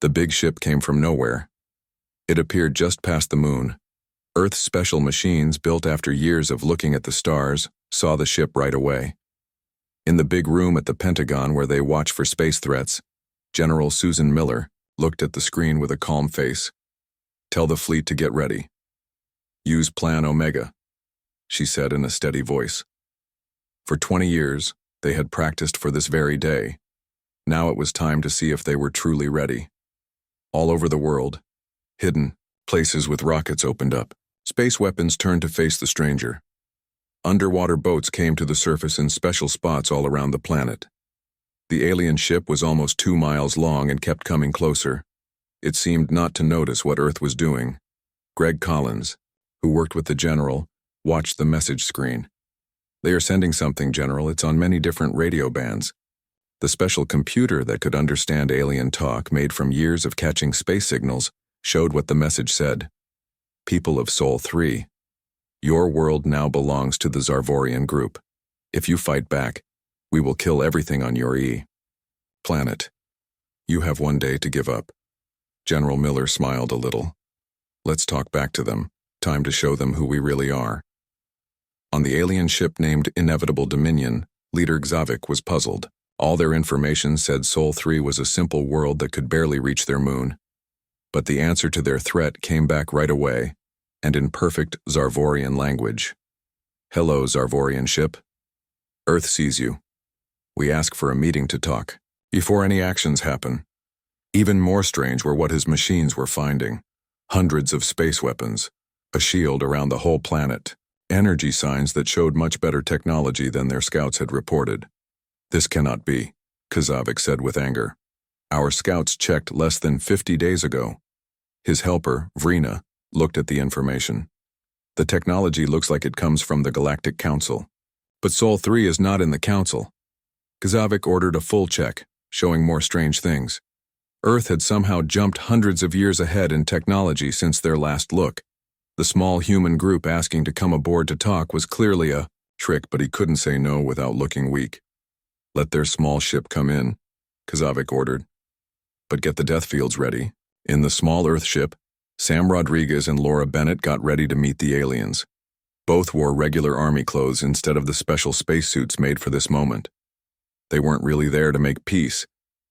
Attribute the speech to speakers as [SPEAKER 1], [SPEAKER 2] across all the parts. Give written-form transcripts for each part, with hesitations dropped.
[SPEAKER 1] The big ship came from nowhere. It appeared just past the moon. Earth's special machines, built after years of looking at the stars, saw the ship right away. In the big room at the Pentagon where they watch for space threats, General Susan Miller looked at the screen with a calm face. "Tell the fleet to get ready. Use Plan Omega," she said in a steady voice. For 20 years, they had practiced for this very day. Now it was time to see if they were truly ready. All over the world, hidden places with rockets opened up. Space weapons turned to face the stranger. Underwater boats came to the surface in special spots all around the planet. The alien ship was almost 2 miles long and kept coming closer. It seemed not to notice what Earth was doing. Greg Collins, who worked with the general, watched the message screen. "They are sending something, General. It's on many different radio bands." The special computer that could understand alien talk, made from years of catching space signals, showed what the message said. "People of Sol 3, your world now belongs to the Zarvorian group. If you fight back, we will kill everything on your planet. You have 1 day to give up." General Miller smiled a little. "Let's talk back to them. Time to show them who we really are." On the alien ship named Inevitable Dominion, Leader Xavik was puzzled. All their information said Sol 3 was a simple world that could barely reach their moon. But the answer to their threat came back right away, and in perfect Zarvorian language. "Hello, Zarvorian ship. Earth sees you. We ask for a meeting to talk, before any actions happen." Even more strange were what his machines were finding. Hundreds of space weapons, a shield around the whole planet, energy signs that showed much better technology than their scouts had reported. "This cannot be," Kazavik said with anger. "Our scouts checked less than 50 days ago." His helper, Vrina, looked at the information. "The technology looks like it comes from the Galactic Council. But Sol 3 is not in the Council." Kazavik ordered a full check, showing more strange things. Earth had somehow jumped hundreds of years ahead in technology since their last look. The small human group asking to come aboard to talk was clearly a trick, but he couldn't say no without looking weak. "Let their small ship come in," Kazavik ordered. "But get the death fields ready." In the small Earth ship, Sam Rodriguez and Laura Bennett got ready to meet the aliens. Both wore regular army clothes instead of the special spacesuits made for this moment. They weren't really there to make peace.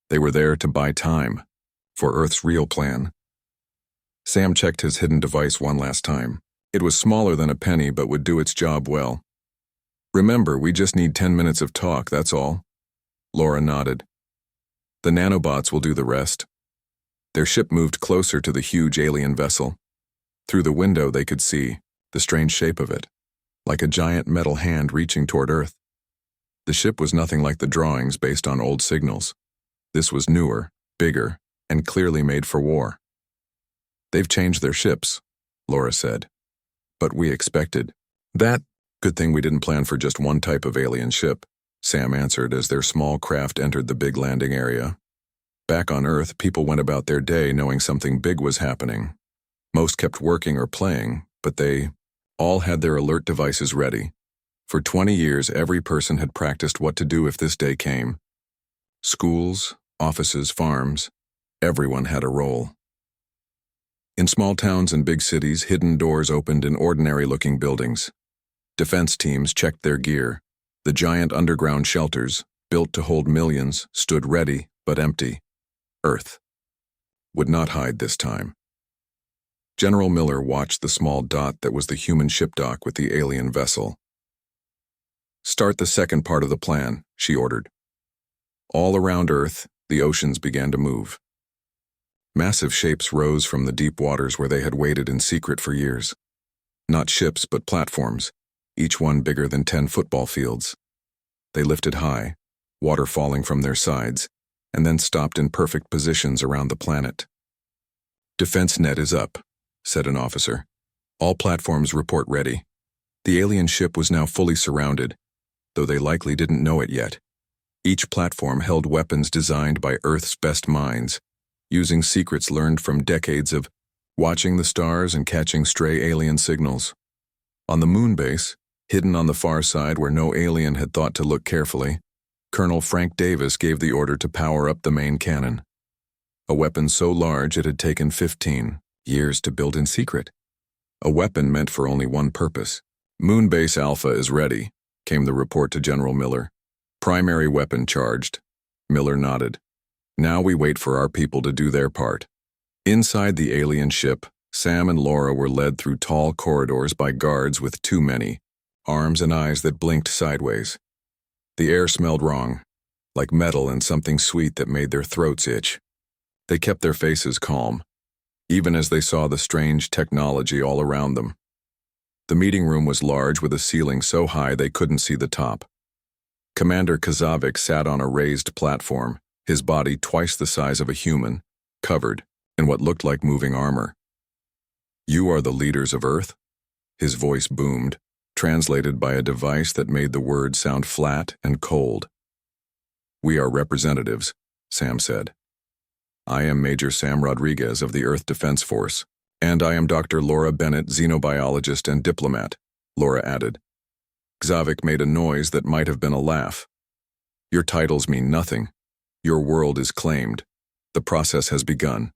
[SPEAKER 1] They were there to buy time, for Earth's real plan. Sam checked his hidden device one last time. It was smaller than a penny but would do its job well. "Remember, we just need 10 minutes of talk, that's all." Laura nodded. "The nanobots will do the rest." Their ship moved closer to the huge alien vessel. Through the window they could see the strange shape of it, like a giant metal hand reaching toward Earth. The ship was nothing like the drawings based on old signals. This was newer, bigger, and clearly made for war. "They've changed their ships," Laura said. "But we expected that. Good thing we didn't plan for just one type of alien ship," Sam answered as their small craft entered the big landing area. Back on Earth, people went about their day knowing something big was happening. Most kept working or playing, but they all had their alert devices ready. For 20 years, every person had practiced what to do if this day came. Schools, offices, farms, everyone had a role. In small towns and big cities, hidden doors opened in ordinary-looking buildings. Defense teams checked their gear. The giant underground shelters, built to hold millions, stood ready but empty. Earth would not hide this time. General Miller watched the small dot that was the human ship dock with the alien vessel. "Start the second part of the plan," she ordered. All around Earth, the oceans began to move. Massive shapes rose from the deep waters where they had waited in secret for years. Not ships, but platforms, each one bigger than 10 football fields. They lifted high, water falling from their sides, and then stopped in perfect positions around the planet. "Defense net is up," said an officer. "All platforms report ready." The alien ship was now fully surrounded, though they likely didn't know it yet. Each platform held weapons designed by Earth's best minds, using secrets learned from decades of watching the stars and catching stray alien signals. On the moon base, hidden on the far side where no alien had thought to look carefully, Colonel Frank Davis gave the order to power up the main cannon. A weapon so large it had taken 15 years to build in secret. A weapon meant for only one purpose. Moonbase Alpha is ready, came the report to General Miller. Primary weapon charged. Miller nodded. Now we wait for our people to do their part. Inside the alien ship, Sam and Laura were led through tall corridors by guards with too many arms and eyes that blinked sideways. The air smelled wrong, like metal and something sweet that made their throats itch. They kept their faces calm, even as they saw the strange technology all around them. The meeting room was large with a ceiling so high they couldn't see the top. Commander Kazavic sat on a raised platform, his body twice the size of a human, covered in what looked like moving armor. "You are the leaders of Earth?" His voice boomed, translated by a device that made the words sound flat and cold. "We are representatives," Sam said. "I am Major Sam Rodriguez of the Earth Defense Force, and I am Dr. Laura Bennett, xenobiologist and diplomat," Laura added. Kazavic made a noise that might have been a laugh. "Your titles mean nothing. Your world is claimed. The process has begun."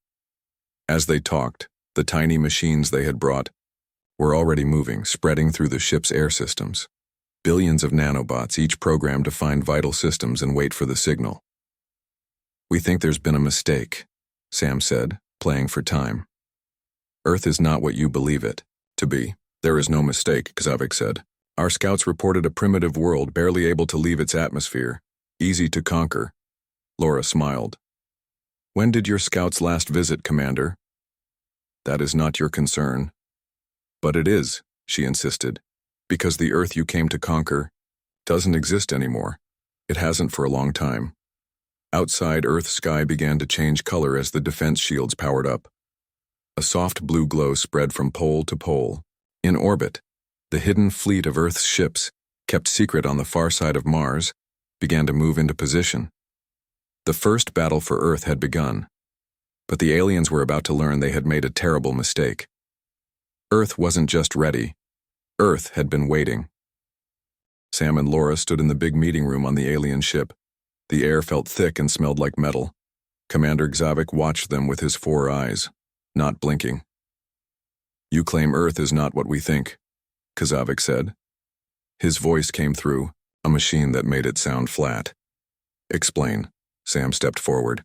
[SPEAKER 1] As they talked, the tiny machines they had brought were already moving, spreading through the ship's air systems. Billions of nanobots, each programmed to find vital systems and wait for the signal. "We think there's been a mistake," Sam said, playing for time. "Earth is not what you believe it to be." "There is no mistake," Kazavic said. "Our scouts reported a primitive world barely able to leave its atmosphere, easy to conquer." Laura smiled. "When did your scouts last visit, Commander?" "That is not your concern." "But it is," she insisted, "because the Earth you came to conquer doesn't exist anymore. It hasn't for a long time." Outside, Earth's sky began to change color as the defense shields powered up. A soft blue glow spread from pole to pole. In orbit, the hidden fleet of Earth's ships, kept secret on the far side of Mars, began to move into position. The first battle for Earth had begun, but the aliens were about to learn they had made a terrible mistake. Earth wasn't just ready. Earth had been waiting. Sam and Laura stood in the big meeting room on the alien ship. The air felt thick and smelled like metal. Commander Kazavic watched them with his 4 eyes, not blinking. "You claim Earth is not what we think," Kazavic said. His voice came through, a machine that made it sound flat. "Explain." Sam stepped forward.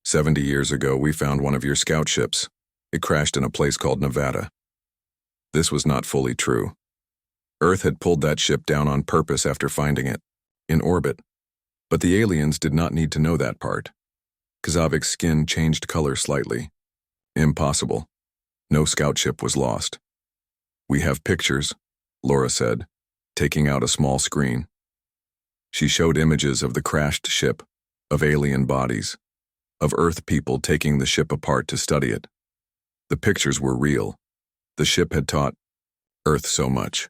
[SPEAKER 1] 70 years ago, we found one of your scout ships. It crashed in a place called Nevada. This was not fully true. Earth had pulled that ship down on purpose after finding it, in orbit. But the aliens did not need to know that part. Kazavic's skin changed color slightly. "Impossible. No scout ship was lost." "We have pictures," Laura said, taking out a small screen. She showed images of the crashed ship, of alien bodies, of Earth people taking the ship apart to study it. The pictures were real. The ship had taught Earth so much.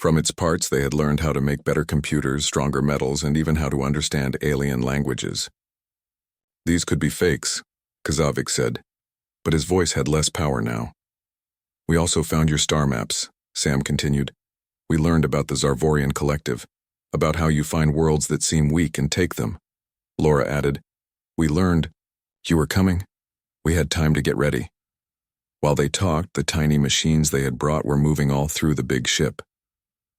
[SPEAKER 1] From its parts, they had learned how to make better computers, stronger metals, and even how to understand alien languages. "These could be fakes," Kazavic said, but his voice had less power now. "We also found your star maps," Sam continued. "We learned about the Zarvorian Collective, about how you find worlds that seem weak and take them." Laura added, "We learned you were coming. We had time to get ready." While they talked, the tiny machines they had brought were moving all through the big ship.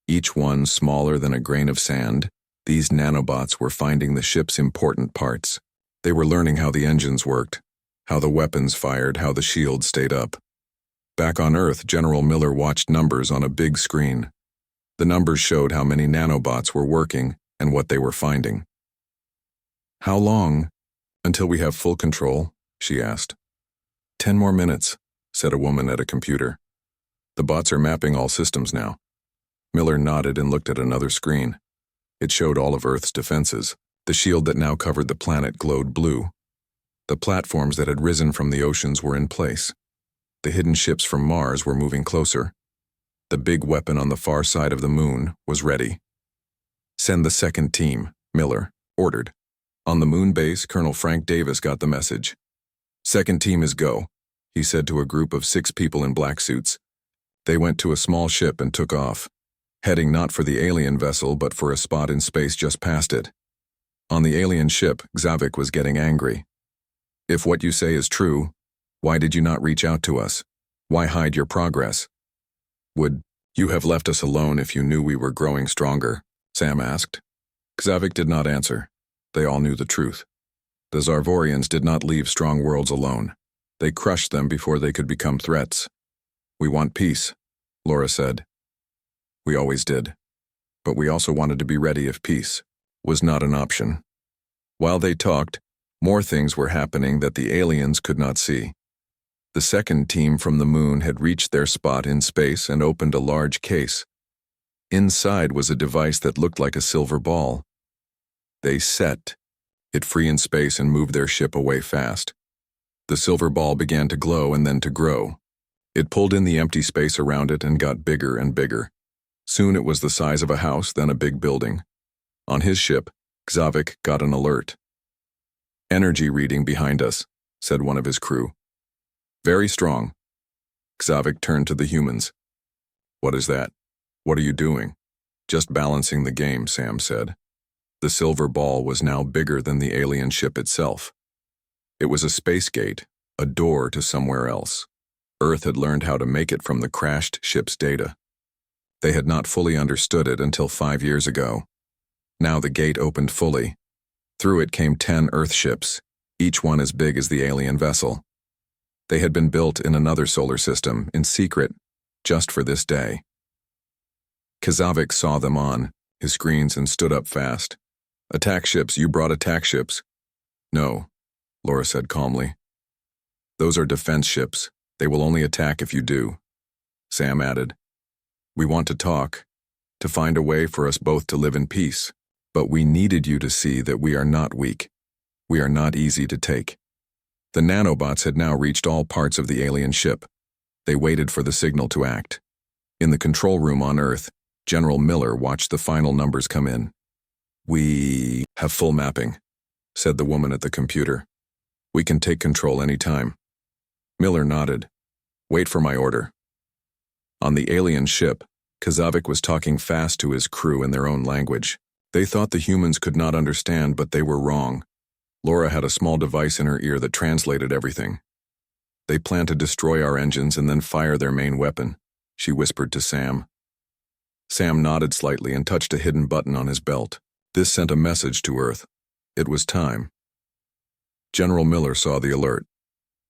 [SPEAKER 1] Each one smaller than a grain of sand, these nanobots were finding the ship's important parts. They were learning how the engines worked, how the weapons fired, how the shields stayed up. Back on Earth, General Miller watched numbers on a big screen. The numbers showed how many nanobots were working and what they were finding. "How long until we have full control?" she asked. 10 more minutes, said a woman at a computer. "The bots are mapping all systems now." Miller nodded and looked at another screen. It showed all of Earth's defenses. The shield that now covered the planet glowed blue. The platforms that had risen from the oceans were in place. The hidden ships from Mars were moving closer. The big weapon on the far side of the moon was ready. "Send the second team," Miller ordered. On the moon base, Colonel Frank Davis got the message. "Second team is go," he said to a group of 6 people in black suits. They went to a small ship and took off, heading not for the alien vessel but for a spot in space just past it. On the alien ship, Kazavic was getting angry. If what you say is true, why did you not reach out to us? Why hide your progress? Would you have left us alone if you knew we were growing stronger? Sam asked. Xavik did not answer. They all knew the truth. The Zarvorians did not leave strong worlds alone. They crushed them before they could become threats. We want peace, Laura said. We always did. But we also wanted to be ready if peace was not an option. While they talked, more things were happening that the aliens could not see. The second team from the moon had reached their spot in space and opened a large case. Inside was a device that looked like a silver ball. They set it free in space and moved their ship away fast. The silver ball began to glow and then to grow. It pulled in the empty space around it and got bigger and bigger. Soon it was the size of a house, then a big building. On his ship, Xavik got an alert. Energy reading behind us, said one of his crew. Very strong. Xavik turned to the humans. What is that? What are you doing? Just balancing the game, Sam said. The silver ball was now bigger than the alien ship itself. It was a space gate, a door to somewhere else. Earth had learned how to make it from the crashed ship's data. They had not fully understood it until 5 years ago. Now the gate opened fully. Through it came 10 Earth ships, each one as big as the alien vessel. They had been built in another solar system, in secret, just for this day. Xavik saw them on his screens and stood up fast. Attack ships, you brought attack ships? No, Laura said calmly. Those are defense ships. They will only attack if you do. Sam added. We want to talk, to find a way for us both to live in peace. But we needed you to see that we are not weak. We are not easy to take. The nanobots had now reached all parts of the alien ship. They waited for the signal to act. In the control room on Earth, General Miller watched the final numbers come in. We have full mapping, said the woman at the computer. We can take control any time. Miller nodded. Wait for my order. On the alien ship, Xavik was talking fast to his crew in their own language. They thought the humans could not understand, but they were wrong. Laura had a small device in her ear that translated everything. They plan to destroy our engines and then fire their main weapon, she whispered to Sam. Sam nodded slightly and touched a hidden button on his belt. This sent a message to Earth. It was time. General Miller saw the alert.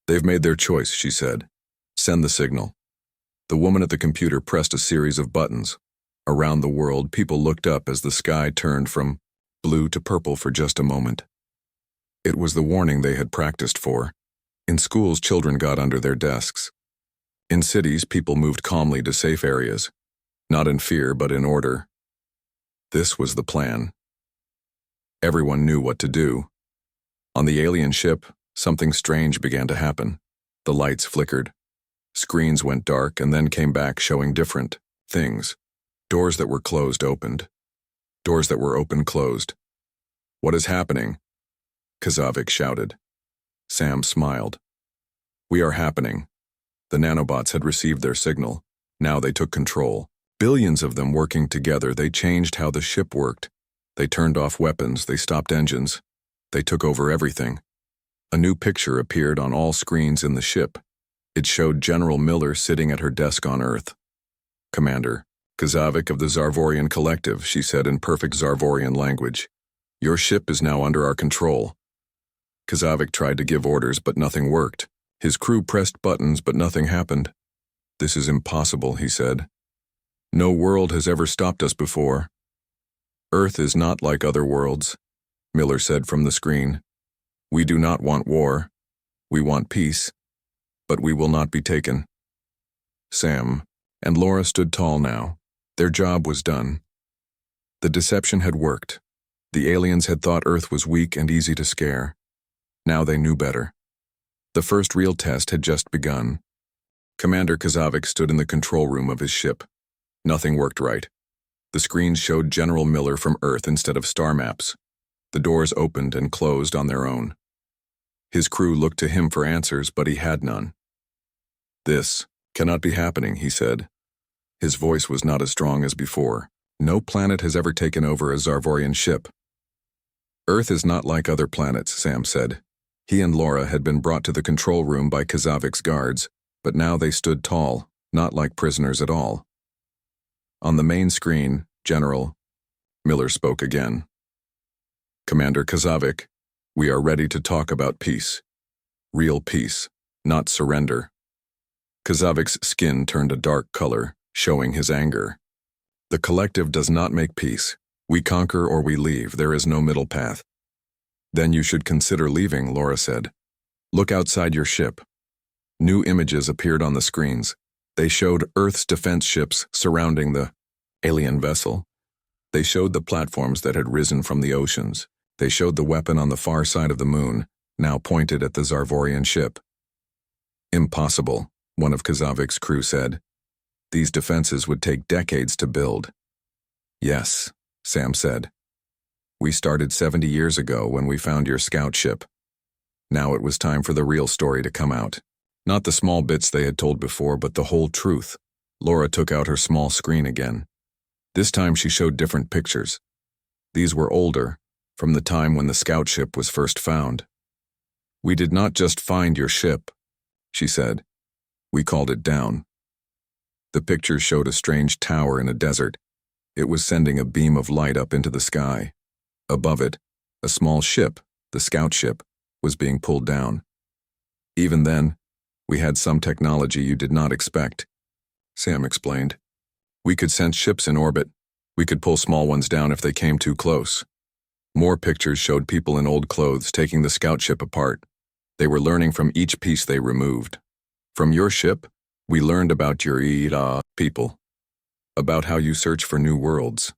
[SPEAKER 1] They've made their choice, she said. Send the signal. The woman at the computer pressed a series of buttons. Around the world, people looked up as the sky turned from blue to purple for just a moment. It was the warning they had practiced for. In schools, children got under their desks. In cities, people moved calmly to safe areas, not in fear but in order. This was the plan. Everyone knew what to do. On the alien ship, something strange began to happen. The lights flickered. Screens went dark and then came back showing different things. Doors that were closed opened. Doors that were open closed. What is happening? Xavik shouted. Sam smiled. We are happening. The nanobots had received their signal. Now they took control. Billions of them working together, they changed how the ship worked. They turned off weapons, they stopped engines. They took over everything. A new picture appeared on all screens in the ship. It showed General Miller sitting at her desk on Earth. Commander, Xavik of the Zarvorian Collective, she said in perfect Zarvorian language. Your ship is now under our control. Xavik tried to give orders, but nothing worked. His crew pressed buttons, but nothing happened. This is impossible, he said. No world has ever stopped us before. Earth is not like other worlds, Miller said from the screen. We do not want war. We want peace. But we will not be taken. Sam and Laura stood tall now. Their job was done. The deception had worked. The aliens had thought Earth was weak and easy to scare. Now they knew better. The first real test had just begun. Commander Xavik stood in the control room of his ship. Nothing worked right. The screens showed General Miller from Earth instead of star maps. The doors opened and closed on their own. His crew looked to him for answers, but he had none. This cannot be happening, he said. His voice was not as strong as before. No planet has ever taken over a Zarvorian ship. Earth is not like other planets, Sam said. He and Laura had been brought to the control room by Kazavik's guards, but now they stood tall, not like prisoners at all. On the main screen, General Miller spoke again. Commander Kazavik, we are ready to talk about peace. Real peace, not surrender. Kazavik's skin turned a dark color, showing his anger. The collective does not make peace. We conquer or we leave. There is no middle path. Then you should consider leaving, Laura said. Look outside your ship. New images appeared on the screens. They showed Earth's defense ships surrounding the alien vessel. They showed the platforms that had risen from the oceans. They showed the weapon on the far side of the moon, now pointed at the Zarvorian ship. Impossible, one of Kazavik's crew said. These defenses would take decades to build. Yes, Sam said. We started 70 years ago when we found your scout ship. Now it was time for the real story to come out. Not the small bits they had told before, but the whole truth. Laura took out her small screen again. This time she showed different pictures. These were older, from the time when the scout ship was first found. We did not just find your ship, she said. We called it down. The pictures showed a strange tower in a desert. It was sending a beam of light up into the sky. Above it, a small ship, the scout ship, was being pulled down. Even then, we had some technology you did not expect, Sam explained. We could sense ships in orbit. We could pull small ones down if they came too close. More pictures showed people in old clothes taking the scout ship apart. They were learning from each piece they removed. From your ship, we learned about your people. About how you search for new worlds.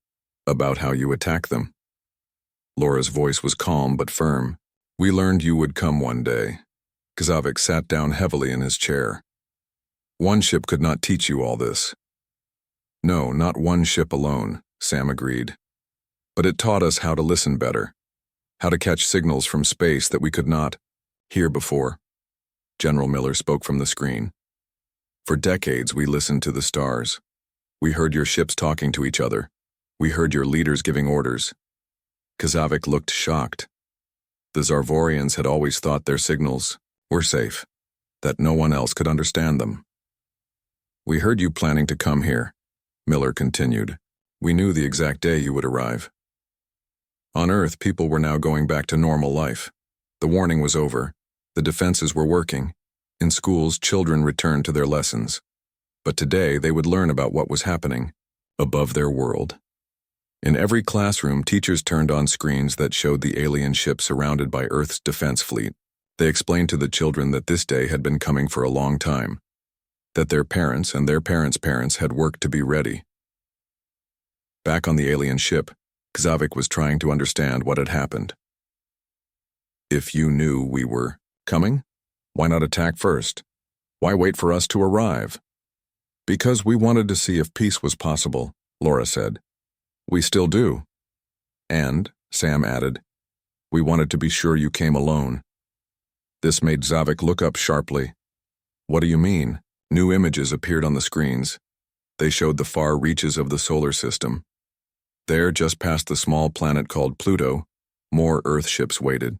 [SPEAKER 1] About how you attack them. Laura's voice was calm but firm. We learned you would come one day. Kazavik sat down heavily in his chair. One ship could not teach you all this. No, not one ship alone, Sam agreed. But it taught us how to listen better. How to catch signals from space that we could not hear before. General Miller spoke from the screen. For decades we listened to the stars. We heard your ships talking to each other. We heard your leaders giving orders. Kazavik looked shocked. The Zarvorians had always thought their signals were safe, that no one else could understand them. We heard you planning to come here, Miller continued. We knew the exact day you would arrive. On Earth, people were now going back to normal life. The warning was over. The defenses were working. In schools, children returned to their lessons. But today, they would learn about what was happening above their world. In every classroom, teachers turned on screens that showed the alien ship surrounded by Earth's defense fleet. They explained to the children that this day had been coming for a long time, that their parents and their parents' parents had worked to be ready. Back on the alien ship, Kazavik was trying to understand what had happened. If you knew we were coming, why not attack first? Why wait for us to arrive? Because we wanted to see if peace was possible, Laura said. We still do. And, Sam added, we wanted to be sure you came alone. This made Zavik look up sharply. What do you mean? New images appeared on the screens. They showed the far reaches of the solar system. There, just past the small planet called Pluto, more Earth ships waited.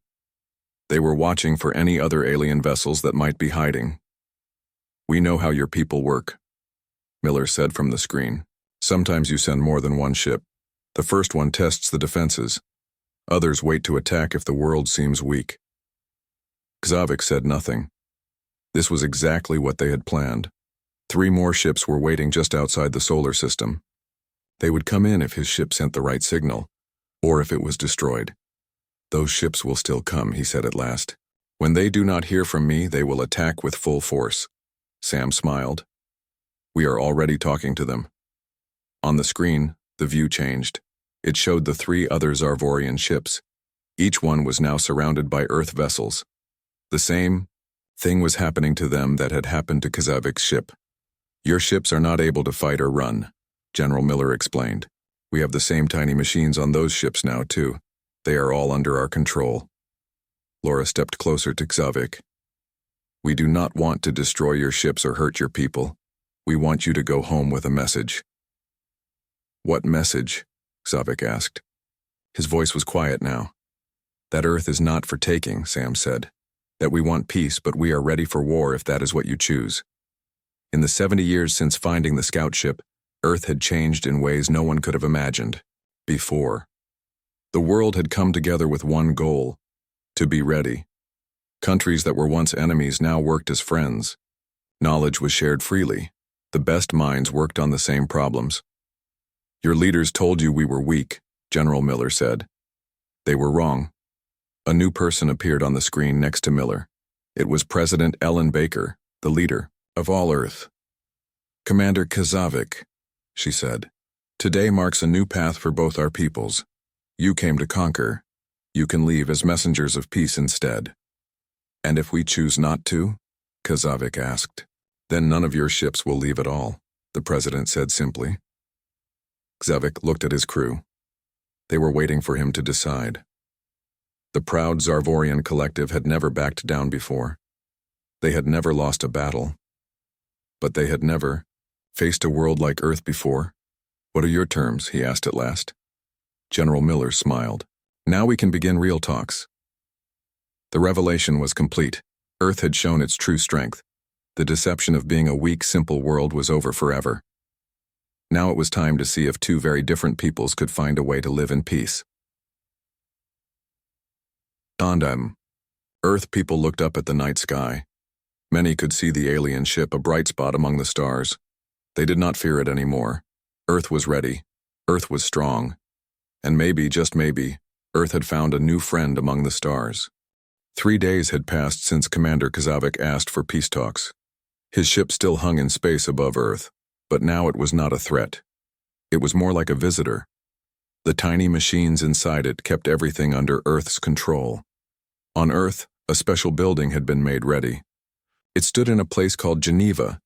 [SPEAKER 1] They were watching for any other alien vessels that might be hiding. We know how your people work, Miller said from the screen. Sometimes you send more than one ship. The first one tests the defenses. Others wait to attack if the world seems weak. Kazavik said nothing. This was exactly what they had planned. 3 more ships were waiting just outside the solar system. They would come in if his ship sent the right signal, or if it was destroyed. Those ships will still come, he said at last. When they do not hear from me, they will attack with full force. Sam smiled. We are already talking to them. On the screen, the view changed. It showed the 3 other Zarvorian ships. Each one was now surrounded by Earth vessels. The same thing was happening to them that had happened to Kazavik's ship. Your ships are not able to fight or run, General Miller explained. We have the same tiny machines on those ships now, too. They are all under our control. Laura stepped closer to Kazavik. We do not want to destroy your ships or hurt your people. We want you to go home with a message. What message? Kazavik asked. His voice was quiet now. That Earth is not for taking, Sam said. That we want peace, but we are ready for war if that is what you choose. In the 70 years since finding the scout ship, Earth had changed in ways no one could have imagined before. The world had come together with one goal: to be ready. Countries that were once enemies now worked as friends. Knowledge was shared freely. The best minds worked on the same problems. Your leaders told you we were weak, General Miller said. They were wrong. A new person appeared on the screen next to Miller. It was President Ellen Baker, the leader of all Earth. Commander Kazavik, she said, today marks a new path for both our peoples. You came to conquer. You can leave as messengers of peace instead. And if we choose not to? Kazavik asked. Then none of your ships will leave at all, the president said simply. Kazavik looked at his crew. They were waiting for him to decide. The proud Zarvorian collective had never backed down before. They had never lost a battle. But they had never faced a world like Earth before. What are your terms? He asked at last. General Miller smiled. Now we can begin real talks. The revelation was complete. Earth had shown its true strength. The deception of being a weak, simple world was over forever. Now it was time to see if two very different peoples could find a way to live in peace. Earth people looked up at the night sky. Many could see the alien ship, a bright spot among the stars. They did not fear it anymore. Earth was ready. Earth was strong. And maybe, just maybe, Earth had found a new friend among the stars. 3 days had passed since Commander Kazavik asked for peace talks. His ship still hung in space above Earth, but now it was not a threat. It was more like a visitor. The tiny machines inside it kept everything under Earth's control. On Earth, a special building had been made ready. It stood in a place called Geneva,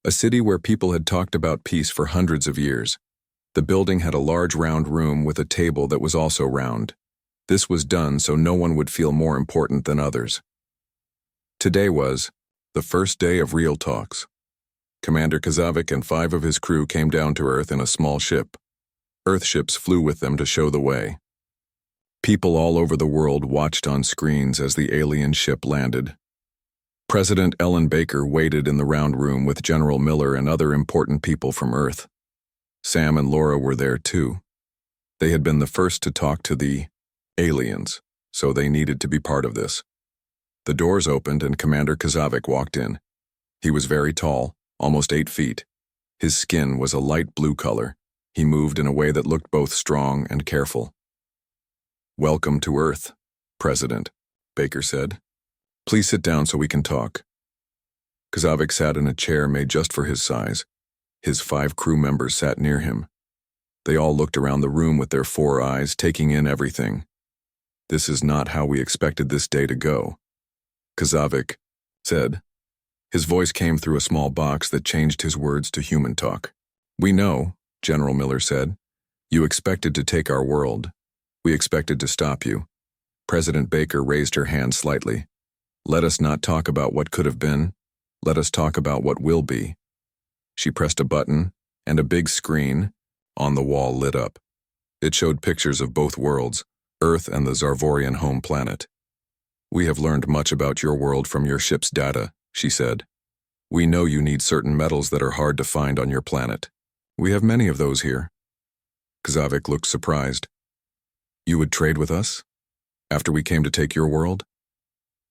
[SPEAKER 1] a city where people had talked about peace for hundreds of years. The building had a large round room with a table that was also round. This was done so no one would feel more important than others. Today was the first day of real talks. Commander Kazavik and 5 of his crew came down to Earth in a small ship. Earth ships flew with them to show the way. People all over the world watched on screens as the alien ship landed. President Ellen Baker waited in the round room with General Miller and other important people from Earth. Sam and Laura were there too. They had been the first to talk to the aliens, so they needed to be part of this. The doors opened and Commander Kazavik walked in. He was very tall, almost 8 feet. His skin was a light blue color. He moved in a way that looked both strong and careful. Welcome to Earth, President, Baker said. Please sit down so we can talk. Kazavik sat in a chair made just for his size. His 5 crew members sat near him. They all looked around the room with their 4 eyes, taking in everything. This is not how we expected this day to go, Kazavik said. His voice came through a small box that changed his words to human talk. We know, General Miller said. You expected to take our world. We expected to stop you. President Baker raised her hand slightly. Let us not talk about what could have been. Let us talk about what will be. She pressed a button, and a big screen on the wall lit up. It showed pictures of both worlds, Earth and the Zarvorian home planet. We have learned much about your world from your ship's data, she said. We know you need certain metals that are hard to find on your planet. We have many of those here. Kazavik looked surprised. You would trade with us? After we came to take your world?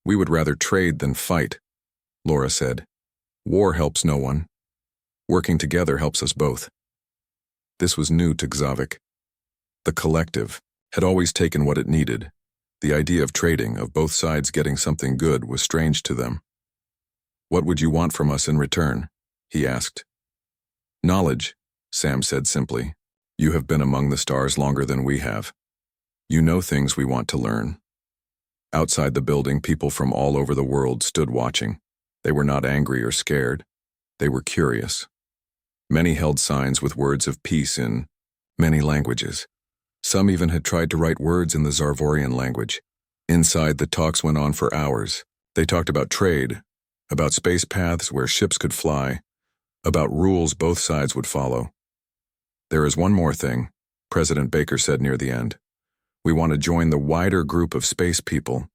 [SPEAKER 1] We would rather trade than fight, Laura said. War helps no one. Working together helps us both. This was new to Kazavik. The collective had always taken what it needed. The idea of trading, of both sides getting something good, was strange to them. What would you want from us in return? He asked. Knowledge, Sam said simply. You have been among the stars longer than we have. You know things we want to learn. Outside the building, people from all over the world stood watching. They were not angry or scared. They were curious. Many held signs with words of peace in many languages. Some even had tried to write words in the Zarvorian language. Inside, the talks went on for hours. They talked about trade, about space paths where ships could fly, about rules both sides would follow. There is one more thing, President Baker said near the end. We want to join the wider group of space people.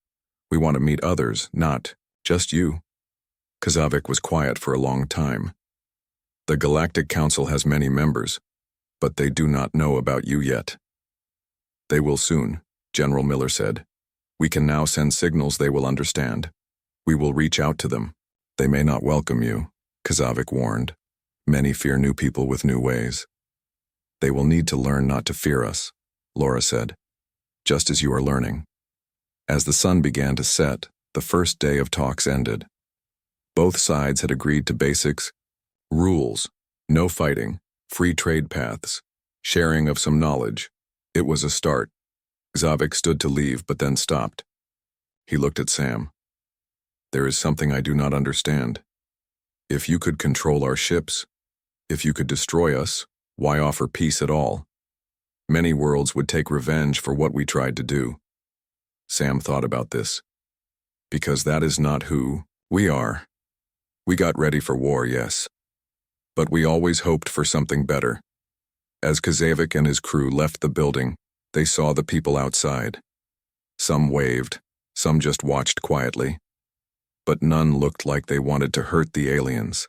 [SPEAKER 1] We want to meet others, not just you." Kazavik was quiet for a long time. "The Galactic Council has many members, but they do not know about you yet." "They will soon," General Miller said. "We can now send signals they will understand. We will reach out to them." "They may not welcome you," Kazavik warned. "Many fear new people with new ways." "They will need to learn not to fear us," Laura said, "just as you are learning." As the sun began to set, the first day of talks ended. Both sides had agreed to basics: rules, no fighting, free trade paths, sharing of some knowledge. It was a start. Kazavik stood to leave but then stopped. He looked at Sam. "There is something I do not understand. If you could control our ships, if you could destroy us, why offer peace at all? Many worlds would take revenge for what we tried to do." Sam thought about this. "Because that is not who we are. We got ready for war, yes. But we always hoped for something better." As Kazavik and his crew left the building, they saw the people outside. Some waved, some just watched quietly. But none looked like they wanted to hurt the aliens.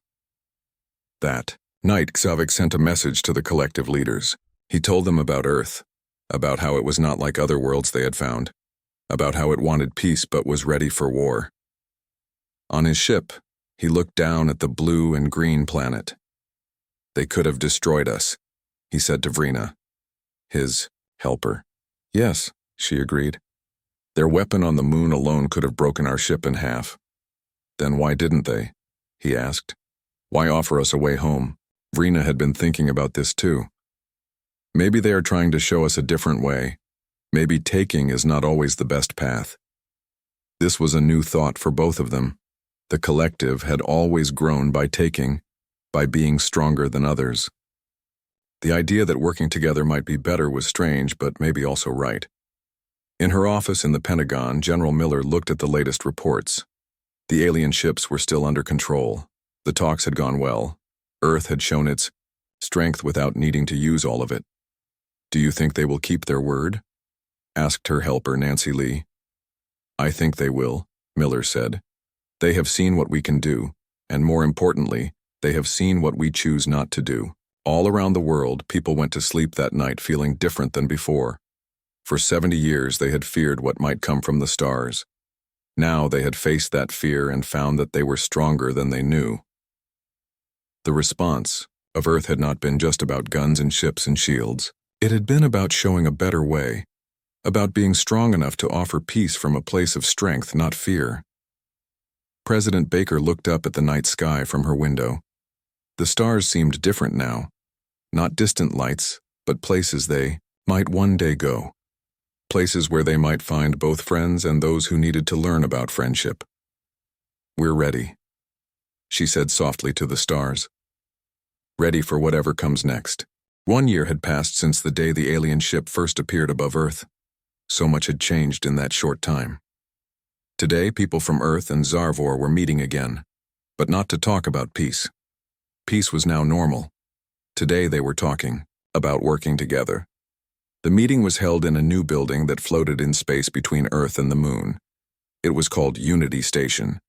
[SPEAKER 1] That night, Kazavik sent a message to the collective leaders. He told them about Earth, about how it was not like other worlds they had found, about how it wanted peace but was ready for war. On his ship, he looked down at the blue and green planet. "They could have destroyed us," he said to Vrina, his helper. "Yes," she agreed. "Their weapon on the moon alone could have broken our ship in half." "Then why didn't they?" he asked. "Why offer us a way home?" Vrina had been thinking about this too. Maybe they are trying to show us a different way. Maybe taking is not always the best path. This was a new thought for both of them. The collective had always grown by taking, by being stronger than others. The idea that working together might be better was strange, but maybe also right. In her office in the Pentagon, General Miller looked at the latest reports. The alien ships were still under control. The talks had gone well. Earth had shown its strength without needing to use all of it. "Do you think they will keep their word?" asked her helper, Nancy Lee. "I think they will," Miller said. "They have seen what we can do, and more importantly, they have seen what we choose not to do." All around the world, people went to sleep that night feeling different than before. For 70 years, they had feared what might come from the stars. Now they had faced that fear and found that they were stronger than they knew. The response of Earth had not been just about guns and ships and shields. It had been about showing a better way, about being strong enough to offer peace from a place of strength, not fear. President Baker looked up at the night sky from her window. The stars seemed different now. Not distant lights, but places they might one day go. Places where they might find both friends and those who needed to learn about friendship. "We're ready," she said softly to the stars. "Ready for whatever comes next." 1 year had passed since the day the alien ship first appeared above Earth. So much had changed in that short time. Today, people from Earth and Zarvor were meeting again, but not to talk about peace. Peace was now normal. Today they were talking about working together. The meeting was held in a new building that floated in space between Earth and the Moon. It was called Unity Station.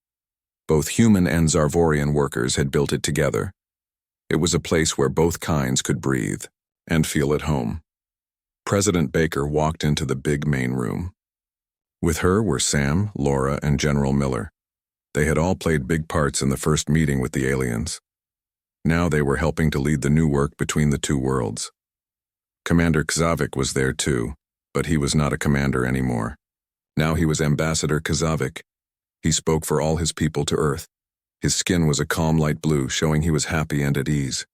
[SPEAKER 1] Both human and Zarvorian workers had built it together. It was a place where both kinds could breathe and feel at home. President Baker walked into the big main room. With her were Sam, Laura, and General Miller. They had all played big parts in the first meeting with the aliens. Now they were helping to lead the new work between the two worlds. Commander Kazavik was there too, but he was not a commander anymore. Now he was Ambassador Kazavik. He spoke for all his people to Earth. His skin was a calm light blue, showing he was happy and at ease.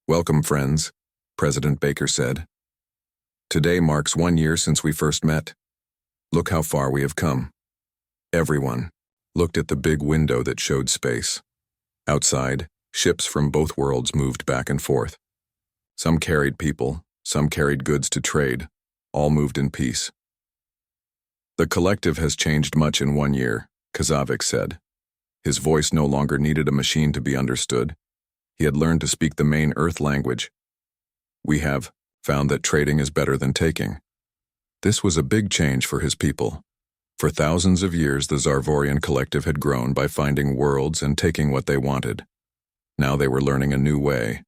[SPEAKER 1] "Welcome, friends," President Baker said. "Today marks 1 year since we first met. Look how far we have come." Everyone looked at the big window that showed space. Outside, ships from both worlds moved back and forth. Some carried people, some carried goods to trade, all moved in peace. "The collective has changed much in 1 year," Kazavik said. His voice no longer needed a machine to be understood. He had learned to speak the main Earth language. "We have found that trading is better than taking." This was a big change for his people. For thousands of years, the Zarvorian collective had grown by finding worlds and taking what they wanted. Now they were learning a new way.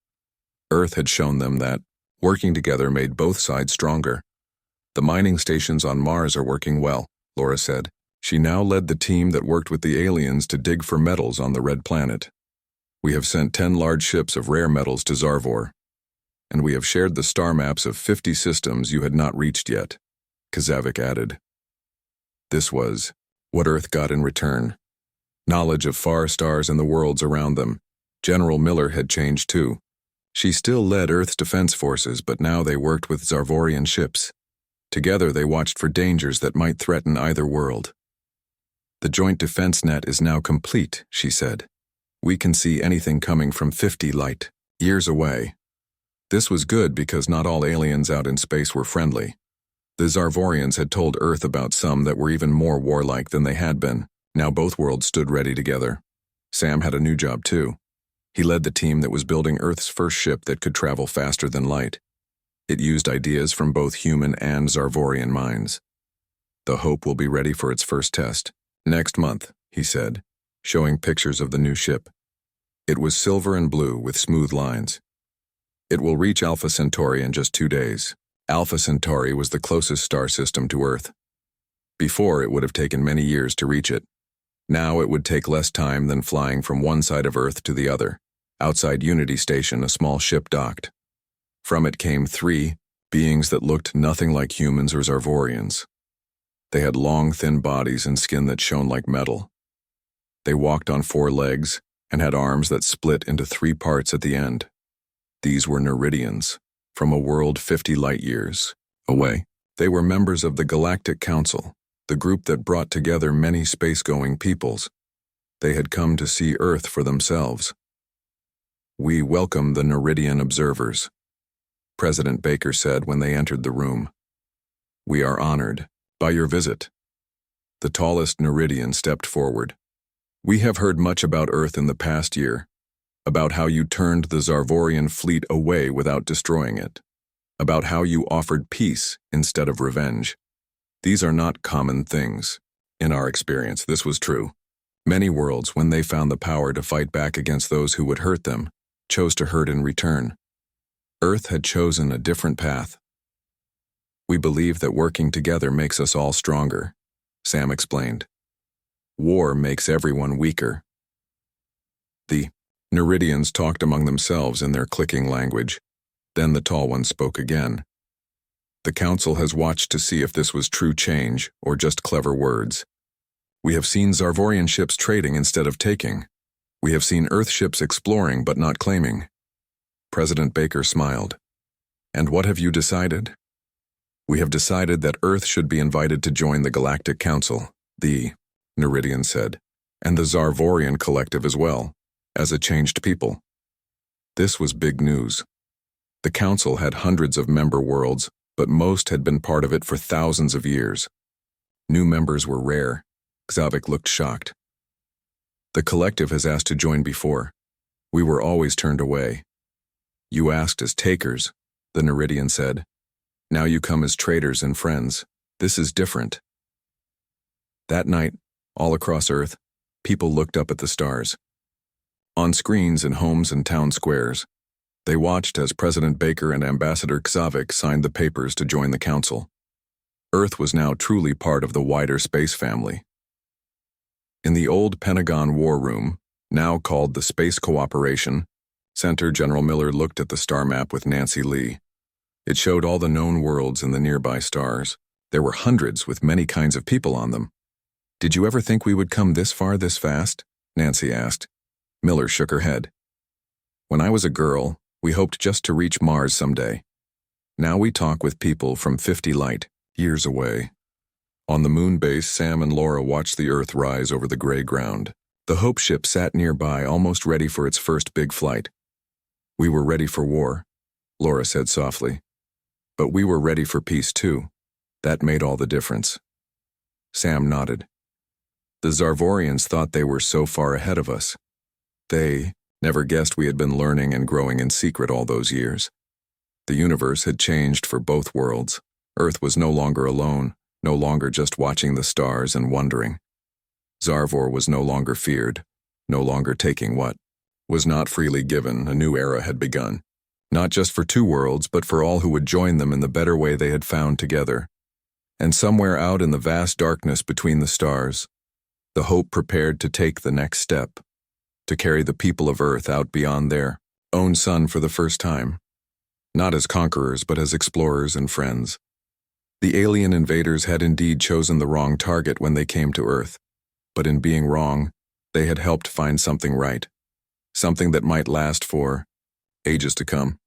[SPEAKER 1] Earth had shown them that working together made both sides stronger. The mining stations on Mars are working well, Laura said. She now led the team that worked with the aliens to dig for metals on the Red Planet. We have sent 10 large ships of rare metals to Zarvor, and we have shared the star maps of 50 systems you had not reached yet, Kazavik added. This was what Earth got in return. Knowledge of far stars and the worlds around them. General Miller had changed too. She still led Earth's defense forces, but now they worked with Zarvorian ships. Together they watched for dangers that might threaten either world. The joint defense net is now complete, she said. We can see anything coming from 50 light years away. This was good because not all aliens out in space were friendly. The Zarvorians had told Earth about some that were even more warlike than they had been. Now both worlds stood ready together. Sam had a new job too. He led the team that was building Earth's first ship that could travel faster than light. It used ideas from both human and Zarvorian minds. The Hope will be ready for its first test next month, he said, showing pictures of the new ship. It was silver and blue with smooth lines. It will reach Alpha Centauri in just 2 days. Alpha Centauri was the closest star system to Earth. Before, it would have taken many years to reach it. Now it would take less time than flying from one side of Earth to the other. Outside Unity Station, a small ship docked. From it came 3 beings that looked nothing like humans or Zarvorians. They had long, thin bodies and skin that shone like metal. They walked on 4 legs and had arms that split into 3 parts at the end. These were Neridians, from a world 50 light-years away. They were members of the Galactic Council, the group that brought together many space-going peoples. They had come to see Earth for themselves. We welcome the Neridian observers, President Baker said when they entered the room. We are honored by your visit. The tallest Neridian stepped forward. We have heard much about Earth in the past year, about how you turned the Zarvorian fleet away without destroying it, about how you offered peace instead of revenge. These are not common things. In our experience, this was true. Many worlds, when they found the power to fight back against those who would hurt them, chose to hurt in return. Earth had chosen a different path. We believe that working together makes us all stronger, Sam explained. War makes everyone weaker. The Neridians talked among themselves in their clicking language. Then the tall one spoke again. The Council has watched to see if this was true change or just clever words. We have seen Zarvorian ships trading instead of taking. We have seen Earth ships exploring but not claiming. President Baker smiled. And what have you decided? We have decided that Earth should be invited to join the Galactic Council, the Neridian said, and the Zarvorian collective as well, as a changed people. This was big news. The Council had hundreds of member worlds, but most had been part of it for thousands of years. New members were rare. Xavik looked shocked. The collective has asked to join before. We were always turned away. You asked as takers, the Neridian said. Now you come as traders and friends. This is different. That night, all across Earth, people looked up at the stars. On screens in homes and town squares, they watched as President Baker and Ambassador Xavik signed the papers to join the Council. Earth was now truly part of the wider space family. In the old Pentagon War Room, now called the Space Cooperation Center, General Miller looked at the star map with Nancy Lee. It showed all the known worlds and the nearby stars. There were hundreds with many kinds of people on them. Did you ever think we would come this far this fast? Nancy asked. Miller shook her head. When I was a girl, we hoped just to reach Mars someday. Now we talk with people from 50 light-years away. On the moon base, Sam and Laura watched the Earth rise over the gray ground. The Hope ship sat nearby, almost ready for its first big flight. We were ready for war, Laura said softly. But we were ready for peace too. That made all the difference. Sam nodded. The Zarvorians thought they were so far ahead of us. They never guessed we had been learning and growing in secret all those years. The universe had changed for both worlds. Earth was no longer alone. no longer just watching the stars and wondering. Zarvor was no longer feared, no longer taking what was not freely given. A new era had begun, not just for two worlds, but for all who would join them in the better way they had found together. And somewhere out in the vast darkness between the stars, the hope prepared to take the next step, to carry the people of Earth out beyond their own sun for the first time, not as conquerors but as explorers and friends. The alien invaders had indeed chosen the wrong target when they came to Earth, but in being wrong, they had helped find something right, something that might last for ages to come.